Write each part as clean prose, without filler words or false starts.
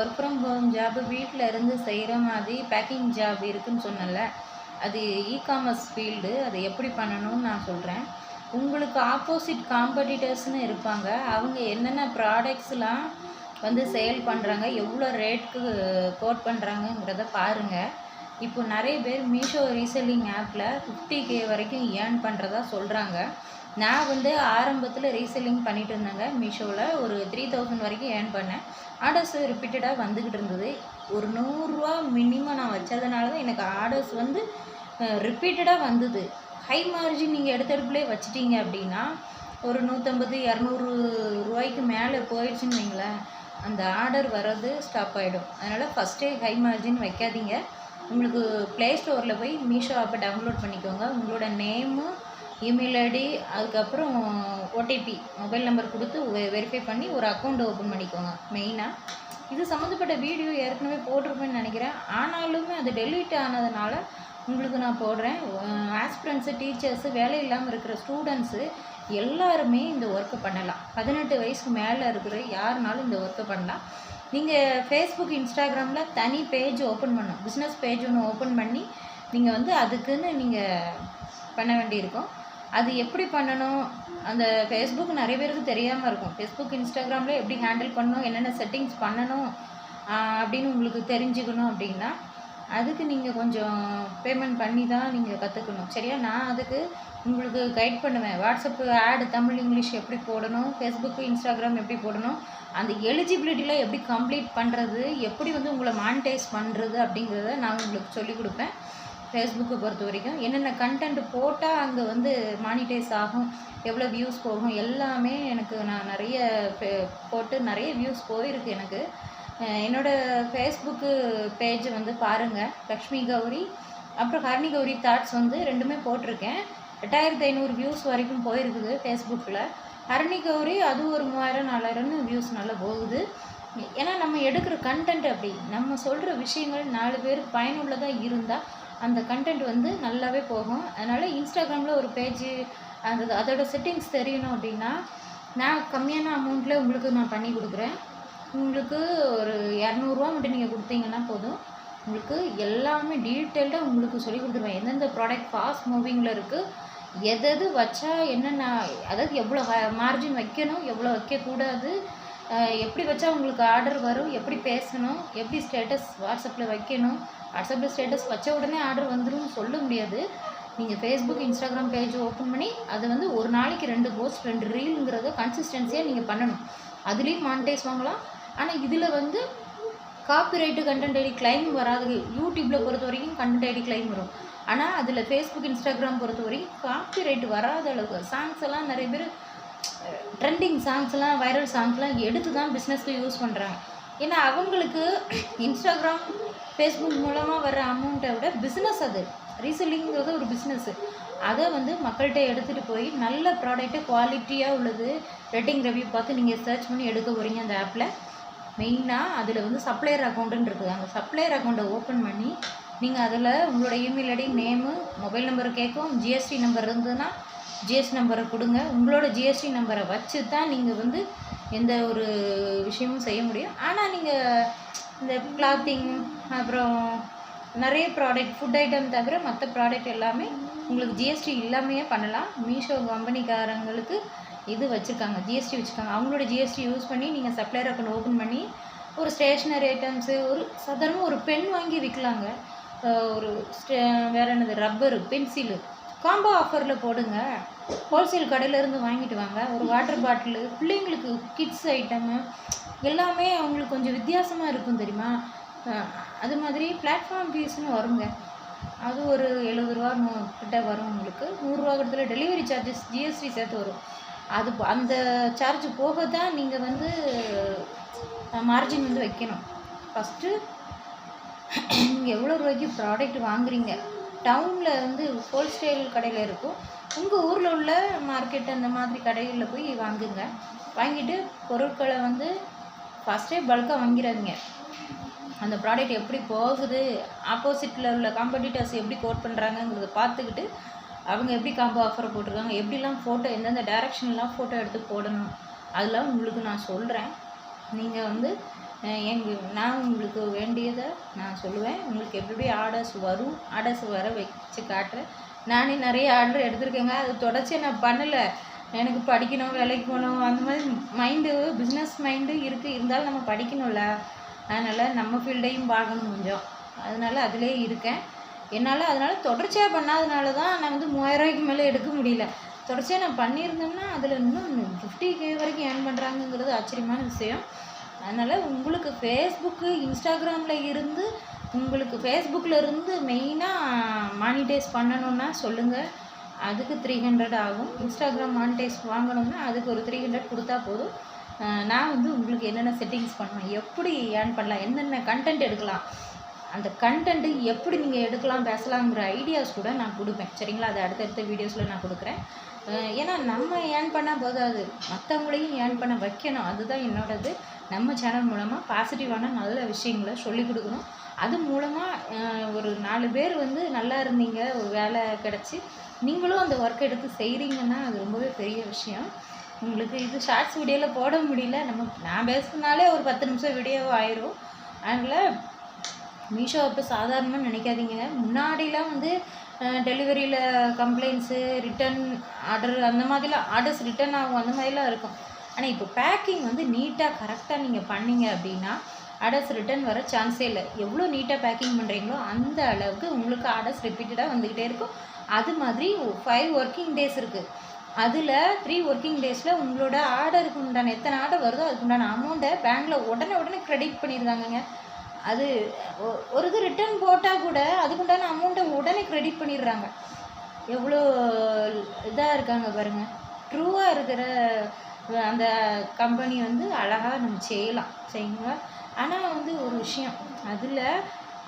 Work from home job வீட்டில் இருந்து செய்கிற மாதிரி பேக்கிங் ஜாப் இருக்குதுன்னு சொன்னல, அது இ-காமர்ஸ் ஃபீல்டு. அது எப்படி பண்ணணும்னு நான் சொல்கிறேன். உங்களுக்கு ஆப்போசிட் காம்படிட்டர்ஸ்னு இருப்பாங்க. அவங்க என்னென்ன ப்ராடக்ட்ஸ்லாம் வந்து சேல் பண்ணுறாங்க, எவ்வளோ ரேட்டுக்கு கோட் பண்ணுறாங்கங்கிறத பாருங்கள். இப்போ நிறைய பேர் மீஷோ ரீசெல்லிங் ஆப்பில் 50K வரைக்கும் ஏர்ன் பண்ணுறதா சொல்கிறாங்க. நான் வந்து ஆரம்பத்தில் ரீசெல்லிங் பண்ணிட்டு இருந்தேங்க. மீஷோவில் ஒரு 3000 வரைக்கும் ஏர்ன் பண்ணேன். ஆர்டர்ஸ் ரிப்பீட்டடாக வந்துக்கிட்டு இருந்தது. ஒரு 100 ரூபா மினிமம் நான் வச்சதுனால தான் எனக்கு ஆர்டர்ஸ் வந்து ரிப்பீட்டடாக வந்தது. ஹை மார்ஜின் நீங்கள் எடுத்தடுப்புலேயே வச்சிட்டிங்க அப்படின்னா ஒரு 150 200 ரூபாய்க்கு மேலே போயிடுச்சுன்னு வைங்களேன், அந்த ஆர்டர் வர்றது ஸ்டாப் ஆகிடும். அதனால் ஃபஸ்ட்டே ஹை மார்ஜின் வைக்காதீங்க. உங்களுக்கு ப்ளே ஸ்டோரில் போய் மீஷோ ஆப்பை டவுன்லோட் பண்ணிக்கோங்க. உங்களோட நேமு, இமெயில் ஐடி, அதுக்கப்புறம் ஓடிபி மொபைல் நம்பர் கொடுத்து வெரிஃபை பண்ணி ஒரு அக்கௌண்ட் ஓப்பன் பண்ணிக்கோங்க. மெயினாக இது சம்மந்தப்பட்ட வீடியோ ஏற்கனவே போட்டிருப்பேன்னு நினைக்கிறேன். ஆனாலுமே அது டெலீட் ஆனதுனால உங்களுக்கு நான் போடுறேன். ஆஸ்பிரண்ட்ஸு, டீச்சர்ஸு, வேலை இல்லாமல் இருக்கிற ஸ்டூடெண்ட்ஸு எல்லாருமே இந்த ஒர்க்கை பண்ணலாம். 18 வயசுக்கு மேலே இருக்கிற யாருனாலும் இந்த ஒர்க்கை பண்ணலாம். நீங்கள் ஃபேஸ்புக், இன்ஸ்டாகிராமில் தனி பேஜ் ஓப்பன் பண்ணணும். பிஸ்னஸ் பேஜ் ஒன்று ஓப்பன் பண்ணி நீங்கள் வந்து அதுக்குன்னு நீங்கள் பண்ண வேண்டியிருக்கும். அது எப்படி பண்ணணும், அந்த ஃபேஸ்புக் நிறைய பேருக்கு தெரியாமல் இருக்கும். ஃபேஸ்புக், இன்ஸ்டாகிராமில் எப்படி ஹேண்டில் பண்ணணும், என்னென்ன செட்டிங்ஸ் பண்ணணும் அப்படின்னு உங்களுக்கு தெரிஞ்சுக்கணும் அப்படின்னா அதுக்கு நீங்கள் கொஞ்சம் பேமெண்ட் பண்ணி தான் நீங்கள் கற்றுக்கணும். சரியா? நான் அதுக்கு உங்களுக்கு கைட் பண்ணுவேன். வாட்ஸ்அப்பு ஆடு தமிழ், இங்கிலீஷ் எப்படி போடணும், ஃபேஸ்புக்கு, இன்ஸ்டாகிராம் எப்படி போடணும், அந்த எலிஜிபிலிட்டியில் எப்படி கம்ப்ளீட் பண்ணுறது, எப்படி வந்து உங்களை மானிட்டைஸ் பண்ணுறது அப்படிங்கிறத நான் உங்களுக்கு சொல்லிக் கொடுப்பேன். ஃபேஸ்புக்கை பொறுத்த வரைக்கும் என்னென்ன கண்டென்ட் போட்டால் அங்கே வந்து மானிட்டைஸ் ஆகும், எவ்வளோ வியூஸ் போகும், எல்லாமே எனக்கு நான் நிறைய போட்டு நிறைய வியூஸ் போயிருக்கு எனக்கு. என்னோடய ஃபேஸ்புக்கு பேஜ் வந்து பாருங்கள். லக்ஷ்மி கௌரி அப்புறம் ஹரணி கௌரி தாட்ஸ் வந்து ரெண்டுமே போட்டிருக்கேன். 8500 வியூஸ் வரைக்கும் போயிருக்குது ஃபேஸ்புக்கில். ஹரணி கௌரி அது ஒரு 3000 4000 வியூஸ் நல்லா போகுது. ஏன்னா நம்ம எடுக்கிற கண்டென்ட் அப்படி, நம்ம சொல்கிற விஷயங்கள் 4 பேருக்கு பயனுள்ளதாக இருந்தால் அந்த கண்டென்ட் வந்து நல்லாவே போகும். அதனால் இன்ஸ்டாகிராமில் ஒரு பேஜ் அதோட செட்டிங்ஸ் தெரியணும் அப்படின்னா நான் கம்மியான அமௌண்ட்டில் உங்களுக்கு நான் பண்ணி கொடுக்குறேன். உங்களுக்கு ஒரு 200 ரூபா மட்டும் நீங்கள் கொடுத்தீங்கன்னா போதும். உங்களுக்கு எல்லாமே டீட்டெயில்டாக உங்களுக்கு சொல்லி கொடுத்துருவேன். எந்தெந்த ப்ராடக்ட் ஃபாஸ்ட் மூவிங்கில் இருக்குது, எது வச்சா என்னென்ன, அதாவது எவ்வளோ மார்ஜின் வைக்கணும், எவ்வளோ வைக்கக்கூடாது, எப்படி வச்சா உங்களுக்கு ஆர்டர் வரும், எப்படி பேசணும், எப்படி ஸ்டேட்டஸ் வாட்ஸ்அப்பில் வைக்கணும். வாட்ஸ்அப்பில் ஸ்டேட்டஸ் வச்ச உடனே ஆர்டர் வந்துடும் சொல்ல முடியாது. நீங்கள் ஃபேஸ்புக், இன்ஸ்டாகிராம் பேஜ் ஓப்பன் பண்ணி அது வந்து ஒரு நாளைக்கு 2 போஸ்ட் 2 ரீலுங்கிறத கன்சிஸ்டன்சியாக நீங்கள் பண்ணணும். அதுலேயும் மானிட்டைஸ் வாங்கலாம். ஆனால் இதில் வந்து காப்பிரைட்டு, கண்டென்ட் ஐடி கிளைம் வராது. யூடியூப்பில் பொறுத்த வரைக்கும் கண்டென்ட் ஐடி கிளைம் வரும். ஆனால் அதில் ஃபேஸ்புக், இன்ஸ்டாகிராம் பொறுத்த வரைக்கும் காப்பிரைட் வராத அளவுக்கு சாங்ஸ் எல்லாம் நிறைய பேர் ட்ரெண்டிங் சாங்ஸ் எல்லாம், வைரல் சாங்ஸ்லாம் எடுத்து தான் பிஸ்னஸ்க்கு யூஸ் பண்ணுறாங்க. ஏன்னா அவங்களுக்கு இன்ஸ்டாகிராம், ஃபேஸ்புக் மூலமாக வர அமௌண்ட்டை விட பிஸ்னஸ் அது. ரீசெல்லிங்கிறது ஒரு பிஸ்னஸ்ஸு. அதை வந்து மக்கள்கிட்ட எடுத்துகிட்டு போய் நல்ல ப்ராடக்ட்டை குவாலிட்டியாக உள்ளது ரேட்டிங் ரிவ்யூ பார்த்து நீங்கள் சர்ச் பண்ணி எடுக்க போகிறீங்க. அந்த ஆப்பில் மெயினாக அதில் வந்து சப்ளையர் அக்கௌண்ட்டுன்னு இருக்குது. அந்த சப்ளையர் அக்கௌண்ட்டை ஓப்பன் பண்ணி நீங்கள் அதில் உங்களோட email ID, name, mobile number கேட்கும். ஜிஎஸ்டி நம்பர் இருந்ததுன்னா ஜிஎஸ்டி நம்பரை கொடுங்க. உங்களோட ஜிஎஸ்டி நம்பரை வச்சு தான் நீங்கள் வந்து எந்த ஒரு விஷயமும் செய்ய முடியும். ஆனால் நீங்கள் இந்த கிளாத்திங் அப்புறம் நிறைய ப்ராடக்ட், ஃபுட் ஐட்டம் தவிர மற்ற ப்ராடக்ட் எல்லாமே உங்களுக்கு ஜிஎஸ்டி இல்லாமையே பண்ணலாம். மீஷோ கம்பெனிக்காரங்களுக்கு இது வச்சுருக்காங்க, ஜிஎஸ்டி வச்சுருக்காங்க. அவங்களோட ஜிஎஸ்டி யூஸ் பண்ணி நீங்கள் சப்ளையர் அக்கௌண்ட் ஓப்பன் பண்ணி ஒரு ஸ்டேஷ்னரி ஐட்டம்ஸு, ஒரு சாதாரணமாக ஒரு பென் வாங்கி விற்கலாங்க. ஒரு வேறு என்னது, ரப்பரு, பென்சிலு காம்போ ஆஃபரில் போடுங்க. ஹோல்சேல் கடையிலேருந்து வாங்கிட்டு வாங்க. ஒரு வாட்டர் பாட்டிலு, பிள்ளைங்களுக்கு கிட்ஸ் ஐட்டமு எல்லாமே அவங்களுக்கு கொஞ்சம் வித்தியாசமாக இருக்கும் தெரியுமா. அது மாதிரி பிளாட்ஃபார்ம் ஃபீஸ்னு வருங்க. அது ஒரு 70 ரூபா கிட்ட வரும். உங்களுக்கு 100 ரூபா கிட்டத்துல டெலிவரி சார்ஜஸ், ஜிஎஸ்டி சேர்த்து வரும். அது அந்த சார்ஜ் போக தான் நீங்கள் வந்து மார்ஜின் வந்து வைக்கணும். ஃபஸ்ட்டு நீங்கள் எவ்வளோ ரூபாய்க்கு ப்ராடக்ட் வாங்குறீங்க, டவுனில் வந்து ஹோல்சேல் கடையில் இருக்கும். உங்கள் ஊரில் உள்ள மார்க்கெட் அந்த மாதிரி கடைகளில் போய் வாங்குங்க. வாங்கிட்டு பொருட்களை வந்து ஃபஸ்ட்டே பல்காக வாங்கிடாதீங்க. அந்த ப்ராடக்ட் எப்படி போகுது, ஆப்போசிட்டில் உள்ள காம்படிட்டர்ஸ் எப்படி கோட் பண்ணுறாங்கங்கிறத பார்த்துக்கிட்டு அவங்க எப்படி காம்போ ஆஃபரை போட்டிருக்காங்க, எப்படிலாம் ஃபோட்டோ, எந்தெந்த டைரெக்ஷன்லாம் ஃபோட்டோ எடுத்து போடணும், அதெல்லாம் உங்களுக்கு நான் சொல்கிறேன். நீங்கள் வந்து நான் உங்களுக்கு வேண்டியதை நான் சொல்லுவேன். உங்களுக்கு எப்படி ஆர்டர்ஸ் வரும், ஆர்டர்ஸ் வர வச்சு காட்டுறேன். நானே நிறைய ஆர்டர் எடுத்திருக்கேங்க. அது தொடர்ச்சியாக நான் பண்ணலை. எனக்கு படிக்கணும், வேலைக்கு போகணும், அந்த மாதிரி மைண்டு, பிஸ்னஸ் மைண்டு இருக்குது. இருந்தாலும் நம்ம படிக்கணும்ல, அதனால் நம்ம ஃபீல்டையும் பார்க்கணும் கொஞ்சம். அதனால் அதிலே இருக்கேன். அதனால் தொடர்ச்சியாக பண்ணாதனால தான் நான் வந்து 3000 மேலே எடுக்க முடியல. தொடர்ச்சியாக நான் பண்ணியிருந்தோம்னா அதில் இன்னும் 50K வரைக்கும் ஏர்ன் பண்ணுறாங்கங்கிறது ஆச்சரியமான விஷயம். அதனால் உங்களுக்கு ஃபேஸ்புக்கு, இன்ஸ்டாகிராமில் இருந்து, உங்களுக்கு ஃபேஸ்புக்கில் இருந்து மெயினாக மானிட்டைஸ் பண்ணணுன்னா சொல்லுங்கள். அதுக்கு 300 ஆகும். இன்ஸ்டாகிராம் மானிட்டைஸ் வாங்கணும்னா அதுக்கு ஒரு 300 கொடுத்தா போதும். நான் வந்து உங்களுக்கு என்னென்ன செட்டிங்ஸ் பண்ணுவேன், எப்படி ஏர்ன் பண்ணலாம், என்னென்ன கண்டென்ட் எடுக்கலாம், அந்த கண்டென்ட்டு எப்படி நீங்கள் எடுக்கலாம், பேசலாங்கிற ஐடியாஸ் கூட நான் கொடுப்பேன். சரிங்களா? அது அடுத்தடுத்த வீடியோஸில் நான் கொடுக்குறேன். ஏன்னா நம்ம ஏர்ன் பண்ணால் போதாது, மற்றவங்களையும் ஏர்ன் பண்ண வைக்கணும். அதுதான் என்னோடது. நம்ம சேனல் மூலமாக பாசிட்டிவான நல்ல விஷயங்களை சொல்லிக் கொடுக்கணும். அது மூலமாக ஒரு 4 பேர் வந்து நல்லா இருந்தீங்க, ஒரு வேலை கிடச்சி நீங்களும் அந்த ஒர்க் எடுத்து செய்கிறீங்கன்னா அது ரொம்பவே பெரிய விஷயம். உங்களுக்கு இது ஷார்ட்ஸ் வீடியோவில் போட முடியல, நான் பேசுனாலே ஒரு 10 நிமிஷம் வீடியோ ஆயிரும். அதனால் மீஷோ அப்போ சாதாரணமாக நினைக்காதீங்க. முன்னாடிலாம் வந்து டெலிவரியில் கம்ப்ளைண்ட்ஸு, ரிட்டன் ஆர்டர், அந்த மாதிரிலாம் ஆர்டர்ஸ் ரிட்டன் ஆகும், அந்த மாதிரிலாம் இருக்கும். ஆனால் இப்போ பேக்கிங் வந்து நீட்டாக கரெக்டாக நீங்கள் பண்ணிங்க அப்படின்னா ஆர்டர்ஸ் ரிட்டன் வர சான்ஸே இல்லை. எவ்வளோ நீட்டாக பேக்கிங் பண்ணுறீங்களோ அந்த அளவுக்கு உங்களுக்கு ஆர்டர்ஸ் ரிப்பீட்டடாக வந்துக்கிட்டே இருக்கும். அது மாதிரி 5 ஒர்க்கிங் டேஸ் இருக்குது. அதில் 3 ஒர்க்கிங் டேஸில் உங்களோட ஆர்டருக்கு உண்டான எத்தனை ஆர்டர் வருதோ அதுக்கு உண்டான அமௌண்ட்டை பேங்க்கில் உடனே க்ரெடிட் பண்ணியிருந்தாங்கங்க. அது ஒரு இது ரிட்டர்ன் போட்டால் கூட அதுக்குண்டான அமௌண்ட்டை உடனே க்ரெடிட் பண்ணிடுறாங்க. எவ்வளோ இதாக இருக்காங்க பாருங்கள். ட்ரூவாக இருக்கிற அந்த கம்பெனி வந்து அழகாக நம்ம செய்யலாம், சரிங்களா? ஆனால் வந்து ஒரு விஷயம், அதில்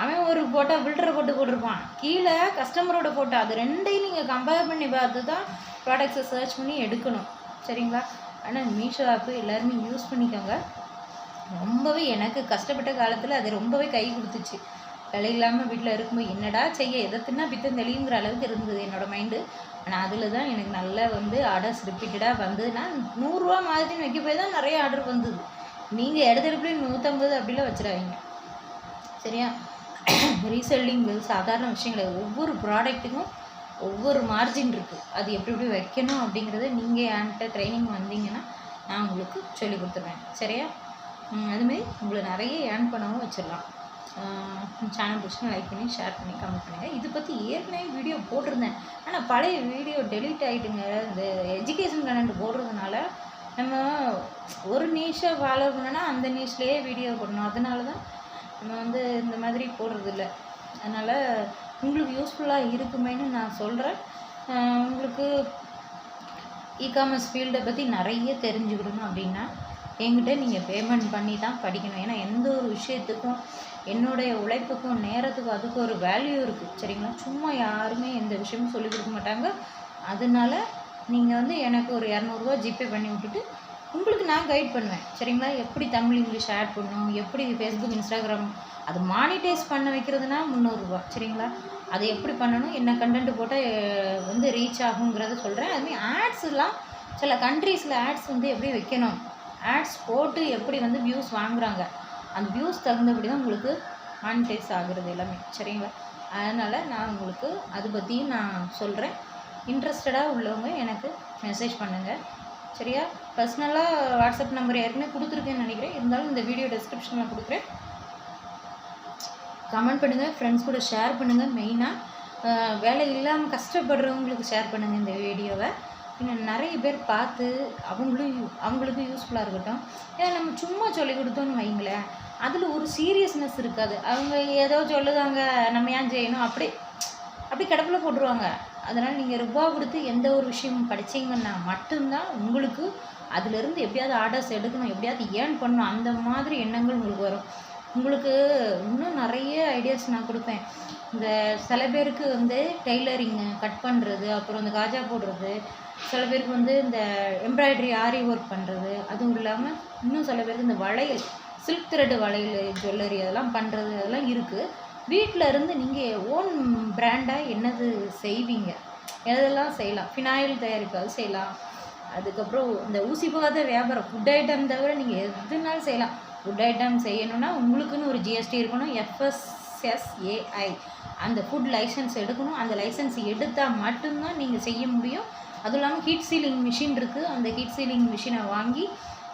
அவன் ஒரு ஃபோட்டோ ஃபில்டரை போட்டிருப்பான், கீழே கஸ்டமரோட ஃபோட்டோ, அது ரெண்டையும் நீங்கள் கம்பேர் பண்ணி பார்த்து தான் ப்ராடக்ட்ஸை சர்ச் பண்ணி எடுக்கணும், சரிங்களா? ஆனால் மீஷோ ஆப்பு எல்லாருமே யூஸ் பண்ணிக்கோங்க. ரொம்பவே எனக்கு கஷ்டப்பட்ட காலத்தில் அது ரொம்பவே கை கொடுத்துச்சு. வேலை இல்லாமல் வீட்டில் இருக்கும்போது என்னடா செய்ய, எதை தின்னா பித்தம் தெளியுங்கிற அளவுக்கு இருந்தது என்னோடய மைண்டு. ஆனால் அதில் தான் எனக்கு நல்லா வந்து ஆர்டர்ஸ் ரிப்பீட்டடாக வந்து நான் 100 ரூபா மாதிரி வைக்க போய் தான் நிறைய ஆர்டர் வந்தது. நீங்கள் எடுத்துகிட்டு 150 அப்படிலாம் வச்சிடாதீங்க, சரியா? ரீசெல்லிங் சாதாரண விஷயங்கள், ஒவ்வொரு ப்ராடக்ட்டுக்கும் ஒவ்வொரு மார்ஜின் இருக்குது. அது எப்படி வைக்கணும் அப்படிங்கிறத நீங்கள் என்கிட்ட ட்ரைனிங் வந்தீங்கன்னா நான் உங்களுக்கு சொல்லி கொடுத்துருவேன், சரியா? அதுமாரி உங்களை நிறைய ஏர்ன் பண்ணவும் வச்சிடலாம். சேனல் பிடிச்சினா லைக் பண்ணி, ஷேர் பண்ணி, கமெண்ட் பண்ணுங்கள். இது பற்றி ஏற்கனவே வீடியோ போட்டிருந்தேன், ஆனால் பழைய வீடியோ டெலீட் ஆகிட்டுங்க. இந்த எஜுகேஷன் கண்டென்ட் போடுறதுனால நம்ம ஒரு நீஷை ஃபாலோ பண்ணோன்னா அந்த நீஷ்லேயே வீடியோ போடணும். அதனால தான் நம்ம வந்து இந்த மாதிரி போடுறதில்ல. அதனால் உங்களுக்கு யூஸ்ஃபுல்லாக இருக்குமேன்னு நான் சொல்கிறேன். உங்களுக்கு இகாமர்ஸ் ஃபீல்டை பற்றி நிறைய தெரிஞ்சுக்கிடணும் அப்படின்னா என்கிட்ட நீங்கள் பேமெண்ட் பண்ணி தான் படிக்கணும். ஏன்னா எந்த ஒரு விஷயத்துக்கும் என்னுடைய உழைப்புக்கும் நேரத்துக்கும் அதுக்கு ஒரு வேல்யூ இருக்குது, சரிங்களா? சும்மா யாருமே எந்த விஷயமும் சொல்லிக் கொடுக்க மாட்டாங்க. அதனால நீங்கள் வந்து எனக்கு ஒரு 200 ரூபா ஜிபே பண்ணி விட்டுட்டு உங்களுக்கு நான் கைட் பண்ணுவேன், சரிங்களா? எப்படி தமிழ் இங்கிலீஷ் ஆட் பண்ணணும், எப்படி ஃபேஸ்புக், இன்ஸ்டாகிராம் அது மானிட்டைஸ் பண்ண வைக்கிறதுனா 300 ரூபா, சரிங்களா? அதை எப்படி பண்ணணும், என்ன கண்டென்ட் போட்டால் வந்து ரீச் ஆகுங்கிறத சொல்கிறேன். அதுமாதிரி ஆட்ஸ்லாம் சில கண்ட்ரீஸில் ஆட்ஸ் வந்து எப்படி வைக்கணும், ஆட்ஸ் போட்டு எப்படி வந்து வியூஸ் வாங்குகிறாங்க, அந்த வியூஸ் தகுந்தபடி தான் உங்களுக்கு மானிட்டைஸ் ஆகுறது எல்லாமே, சரிங்களா? அதனால் நான் உங்களுக்கு அது பற்றியும் நான் சொல்கிறேன். இன்ட்ரெஸ்டடாக உள்ளவங்க எனக்கு மெசேஜ் பண்ணுங்கள், சரியா? பர்சனலாக வாட்ஸ்அப் நம்பர் ஏற்கனவே கொடுத்துருக்கேன்னு நினைக்கிறேன். இருந்தாலும் இந்த வீடியோ டிஸ்கிரிப்ஷனில் கொடுக்குறேன். கமெண்ட் பண்ணுங்கள், ஃப்ரெண்ட்ஸ் கூட ஷேர் பண்ணுங்கள். மெயினாக வேலை இல்லாமல் கஷ்டப்படுறவங்களுக்கு ஷேர் பண்ணுங்கள் இந்த வீடியோவை. இன்னும் நிறைய பேர் பார்த்து அவங்களுக்கு யூஸ்ஃபுல்லாக இருக்கட்டும். ஏன்னா நம்ம சும்மா சொல்லி கொடுத்தோன்னு வைங்களேன், அதில் ஒரு சீரியஸ்னஸ் இருக்காது. அவங்க ஏதோ சொல்லுதாங்க, நம்ம ஏன் செய்யணும், அப்படி கிடப்பில் போட்டுருவாங்க. அதனால் நீங்கள் ரூபா கொடுத்து எந்த ஒரு விஷயமும் படித்தீங்கன்னா மட்டும்தான் உங்களுக்கு அதிலிருந்து எப்படியாவது ஆர்டர்ஸ் எடுக்கணும், எப்படியாவது ஏர்ன் பண்ணணும், அந்த மாதிரி எண்ணங்கள் உங்களுக்கு வரும். உங்களுக்கு இன்னும் நிறைய ஐடியாஸ் நான் கொடுப்பேன். இந்த சில பேருக்கு வந்து டெய்லரிங்கு, கட் பண்ணுறது, அப்புறம் இந்த காஜா போடுறது, சில பேருக்கு வந்து இந்த எம்ப்ராய்டரி ஆரி ஒர்க் பண்ணுறது, அதுவும் இல்லாமல் இன்னும் சில பேருக்கு இந்த வளையல், சில்க் த்ரெட்டு வளையல், ஜுவல்லரி அதெல்லாம் பண்ணுறது, அதெல்லாம் இருக்குது. வீட்டில் இருந்து நீங்கள் ஓன் பிராண்டாக என்னது செய்வீங்க, எதெல்லாம் செய்யலாம், ஃபினாயில் தயாரிப்பது செய்யலாம். அதுக்கப்புறம் இந்த ஊசி போகாத வியாபாரம், ஃபுட் ஐட்டம் தவிர நீங்கள் எதுனாலும் செய்யலாம். ஃபுட் ஐட்டம் செய்யணும்னா உங்களுக்குன்னு ஒரு ஜிஎஸ்டி இருக்கணும், FSSAI அந்த ஃபுட் லைசன்ஸ் எடுக்கணும். அந்த லைசன்ஸ் எடுத்தால் மட்டும்தான் நீங்கள் செய்ய முடியும். அதுவும் இல்லாமல் ஹீட் சீலிங் மிஷின் இருக்குது. அந்த ஹீட் சீலிங் மிஷினை வாங்கி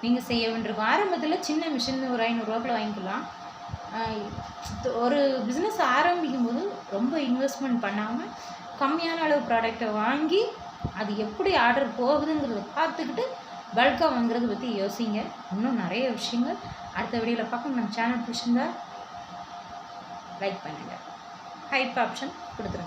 நீங்கள் செய்ய வேண்டியிருக்கும். ஆரம்பத்தில் சின்ன மிஷின் ஒரு 500 ரூபாய்க்குள்ள வாங்கிக்கலாம். ஒரு பிஸ்னஸ் ஆரம்பிக்கும் போது ரொம்ப இன்வெஸ்ட்மெண்ட் பண்ணாமல் கம்மியான அளவு ப்ராடக்டை வாங்கி அது எப்படி ஆர்டர் போகுதுங்கிறத பார்த்துக்கிட்டு பல்காக வாங்குறத பற்றி யோசிங்க. இன்னும் நிறைய விஷயங்கள் அடுத்த வீடியோவில் பார்க்கணும். நம்ம சேனல் பிடிச்சிருந்தா லைக் பண்ணுங்கள், ஹைப் ஆப்ஷன் கொடுத்துருங்க.